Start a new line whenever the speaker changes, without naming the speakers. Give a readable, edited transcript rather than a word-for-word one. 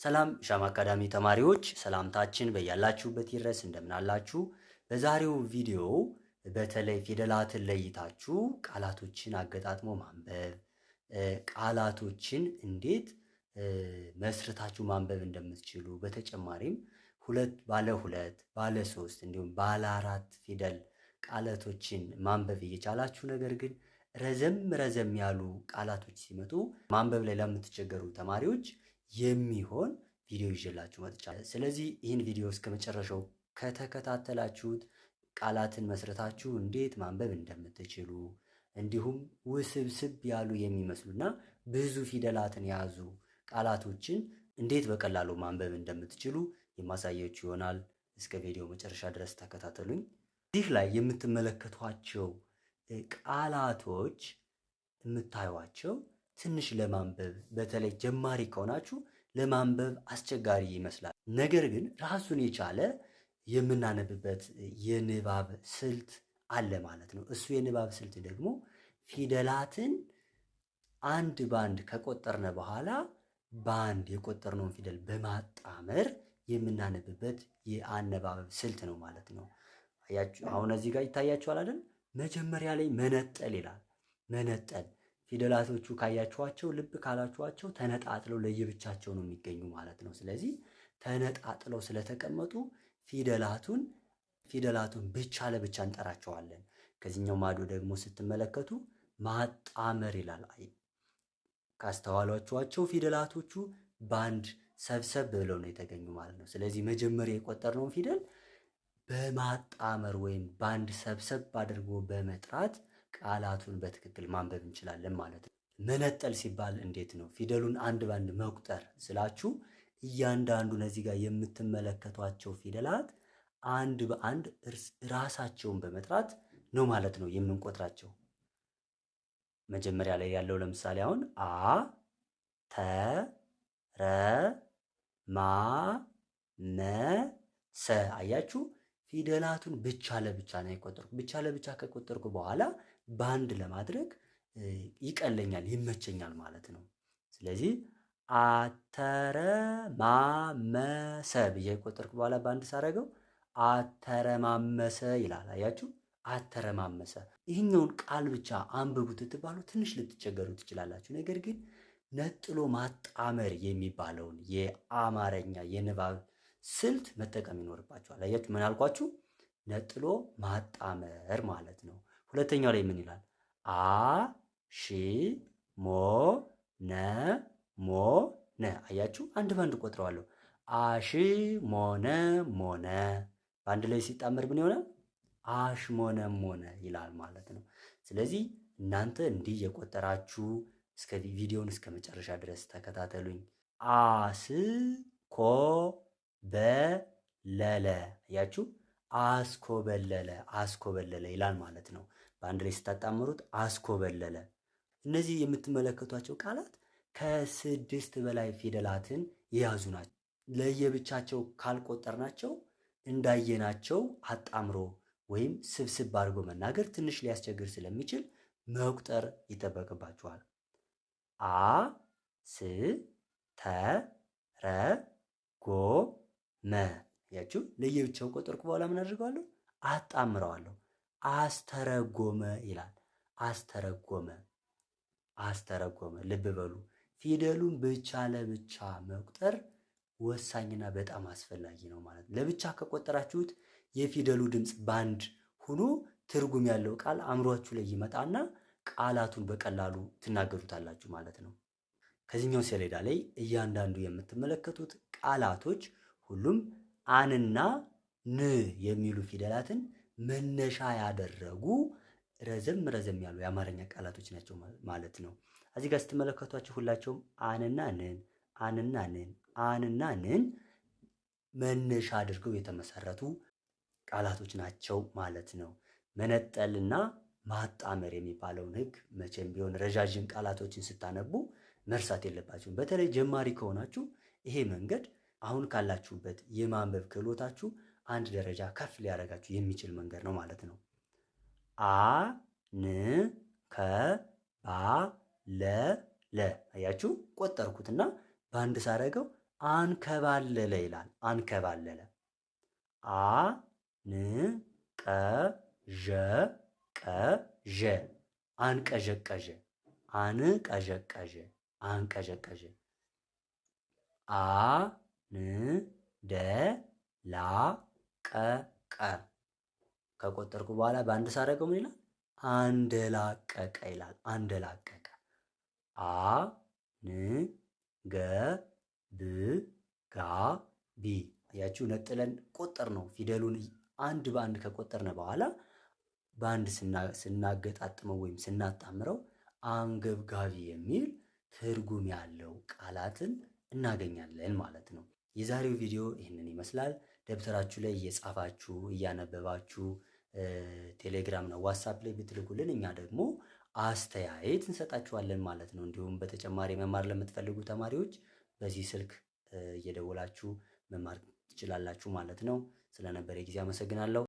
ሰላም ሻማ አካዳሚ ተማሪዎች ሰላምታችን በያላችሁበት ይድረስ። እንደምን አላችሁ? በዛሬው ቪዲዮ በተለይ ፊደላትን ለይታችሁ ቃላቶችን አገጣጥሞ ማንበብ፣ ቃላቶችን እንዴት መስርታችሁ ማንበብ እንደምትችሉ፣ በተጨማሪም ባለ ሶስት እንዲሁም ባለ አራት ፊደል ቃላቶችን ማንበብ እየቻላችሁ ነገር ግን ረዘም ያሉ ቃላቶች ሲመጡ ማንበብ ላይ ለምትቸገሩ ተማሪዎች የሚሆን ቪዲዮ ይዤላችሁ መጥቻለሁ። ስለዚህ ይህን ቪዲዮ እስከ መጨረሻው ከተከታተላችሁት ቃላትን መስረታችሁ እንዴት ማንበብ እንደምትችሉ እንዲሁም ውስብስብ ያሉ የሚመስሉና ብዙ ፊደላትን የያዙ ቃላቶችን እንዴት በቀላሉ ማንበብ እንደምትችሉ የማሳያችሁ ይሆናል። እስከ ቪዲዮ መጨረሻ ድረስ ተከታተሉኝ። እዚህ ላይ የምትመለከቷቸው ቃላቶች የምታዩዋቸው ትንሽ ለማንበብ በተለይ ጀማሪ ከሆናችሁ ለማንበብ አስቸጋሪ ይመስላል። ነገር ግን ራሱን የቻለ የምናነብበት የንባብ ስልት አለ ማለት ነው። እሱ የንባብ ስልት ደግሞ ፊደላትን አንድ ባንድ ከቆጠርነ በኋላ ባንድ የቆጠርነውን ፊደል በማጣመር የምናነብበት የአነባበብ ስልት ነው ማለት ነው። አሁን እዚህ ጋር ይታያችኋል አይደል? መጀመሪያ ላይ መነጠል ይላል። መነጠል ፊደላቶቹ ካያችኋቸው ልብ ካላችኋቸው ተነጣጥለው ለየብቻቸው ነው የሚገኙ ማለት ነው። ስለዚህ ተነጣጥለው ስለተቀመጡ ፊደላቱን ብቻ ለብቻ እንጠራቸዋለን። ከዚህኛው ማዶ ደግሞ ስትመለከቱ ማጣመር ይላል። ካስተዋሏቸው ፊደላቶቹ ባንድ ሰብሰብ ብለው ነው የተገኙ ማለት ነው። ስለዚህ መጀመሪያ የቆጠርነውን ፊደል በማጣመር ወይም ባንድ ሰብሰብ አድርጎ በመጥራት ቃላቱን በትክክል ማንበብ እንችላለን ማለት ነው። መነጠል ሲባል እንዴት ነው? ፊደሉን አንድ ባንድ መቁጠር ስላችሁ እያንዳንዱን እዚህ ጋር የምትመለከቷቸው ፊደላት አንድ በአንድ ራሳቸውን በመጥራት ነው ማለት ነው የምንቆጥራቸው። መጀመሪያ ላይ ያለው ለምሳሌ አሁን አ ተ ረ ማ መ ሰ አያችሁ። ፊደላቱን ብቻ ለብቻ ነው የቆጠርኩ። ብቻ ለብቻ ከቆጠርኩ በኋላ ባንድ ለማድረግ ይቀለኛል፣ ይመቸኛል ማለት ነው። ስለዚህ አተረማመሰ ብዬ የቆጠርኩ በኋላ ባንድ ሳረገው አተረማመሰ ይላል። አያችሁ፣ አተረማመሰ። ይህኛውን ቃል ብቻ አንብቡት ትባሉ ትንሽ ልትቸገሩ ትችላላችሁ። ነገር ግን ነጥሎ ማጣመር የሚባለውን የአማርኛ የንባብ ስልት መጠቀም ይኖርባችኋል። አያችሁ፣ ምን አልኳችሁ? ነጥሎ ማጣመር ማለት ነው። ሁለተኛው ላይ ምን ይላል? አ ሺ ሞ ነ ሞ ነ። አያችሁ፣ አንድ ባንድ ቆጥረዋለሁ። አሺ ሞነ ሞነ። በአንድ ላይ ሲጣመር ምን ይሆናል? አሽ ሞነ ሞነ ይላል ማለት ነው። ስለዚህ እናንተ እንዲህ የቆጠራችሁ እስከ ቪዲዮን እስከ መጨረሻ ድረስ ተከታተሉኝ። አስ ኮ በለለ። አያችሁ፣ አስኮበለለ ይላል ማለት ነው። በአንድ ላይ ስታጣምሩት አስኮበለለ። እነዚህ የምትመለከቷቸው ቃላት ከ6 በላይ ፊደላትን የያዙ ናቸው። ለየብቻቸው ካልቆጠርናቸው እንዳየናቸው አጣምሮ ወይም ስብስብ አድርጎ መናገር ትንሽ ሊያስቸግር ስለሚችል መቁጠር ይጠበቅባችኋል። አ ስ ተ ረ ጎ መ። ያችሁ ለየብቻው ቆጠርኩ በኋላ ምን አድርገዋለሁ? አጣምረዋለሁ። አስተረጎመ ይላል። አስተረጎመ። ልብ በሉ፣ ፊደሉን ብቻ ለብቻ መቁጠር ወሳኝና በጣም አስፈላጊ ነው ማለት ነው። ለብቻ ከቆጠራችሁት የፊደሉ ድምፅ ባንድ ሆኖ ትርጉም ያለው ቃል አእምሯችሁ ላይ ይመጣና ቃላቱን በቀላሉ ትናገሩታላችሁ ማለት ነው። ከዚህኛው ሰሌዳ ላይ እያንዳንዱ የምትመለከቱት ቃላቶች ሁሉም አንና ን የሚሉ ፊደላትን መነሻ ያደረጉ ረዘም ያሉ የአማርኛ ቃላቶች ናቸው ማለት ነው። እዚህ ጋር ስትመለከቷቸው ሁላቸውም አንና ንን መነሻ አድርገው የተመሰረቱ ቃላቶች ናቸው ማለት ነው። መነጠልና ማጣመር የሚባለውን ሕግ መቼም ቢሆን ረዣዥም ቃላቶችን ስታነቡ መርሳት የለባችሁም። በተለይ ጀማሪ ከሆናችሁ ይሄ መንገድ አሁን ካላችሁበት የማንበብ ክህሎታችሁ አንድ ደረጃ ከፍ ሊያደርጋችሁ የሚችል መንገድ ነው ማለት ነው። አ ን ከ ባ ለ ለ። አያችሁ፣ ቆጠርኩትና በአንድ ሳረገው አንከባለለ ይላል። አንከባለለ አ ን ቀ ዠ ቀ ዠ አንቀዠቀዠ አንቀዠቀዠ አንቀዠቀዠ አ ን ደ ላ ቀ ቀ ከቆጠርኩ በኋላ በአንድ ሳደርገው ምን ይላል? አንደላቀቀ ይላል። አንደላቀቀ አ ን ገ ብ ጋ ቢ አያችሁ፣ ነጥለን ቆጠር ነው። ፊደሉን አንድ በአንድ ከቆጠርን በኋላ በአንድ ስናገጣጥመው ወይም ስናጣምረው አንገብጋቢ የሚል ትርጉም ያለው ቃላትን እናገኛለን ማለት ነው። የዛሬው ቪዲዮ ይህንን ይመስላል። ደብተራችሁ ላይ እየጻፋችሁ እያነበባችሁ ቴሌግራም ነው ዋትሳፕ ላይ ብትልኩልን እኛ ደግሞ አስተያየት እንሰጣችኋለን ማለት ነው። እንዲሁም በተጨማሪ መማር ለምትፈልጉ ተማሪዎች በዚህ ስልክ እየደወላችሁ መማር ትችላላችሁ ማለት ነው። ስለነበረ ጊዜ አመሰግናለሁ።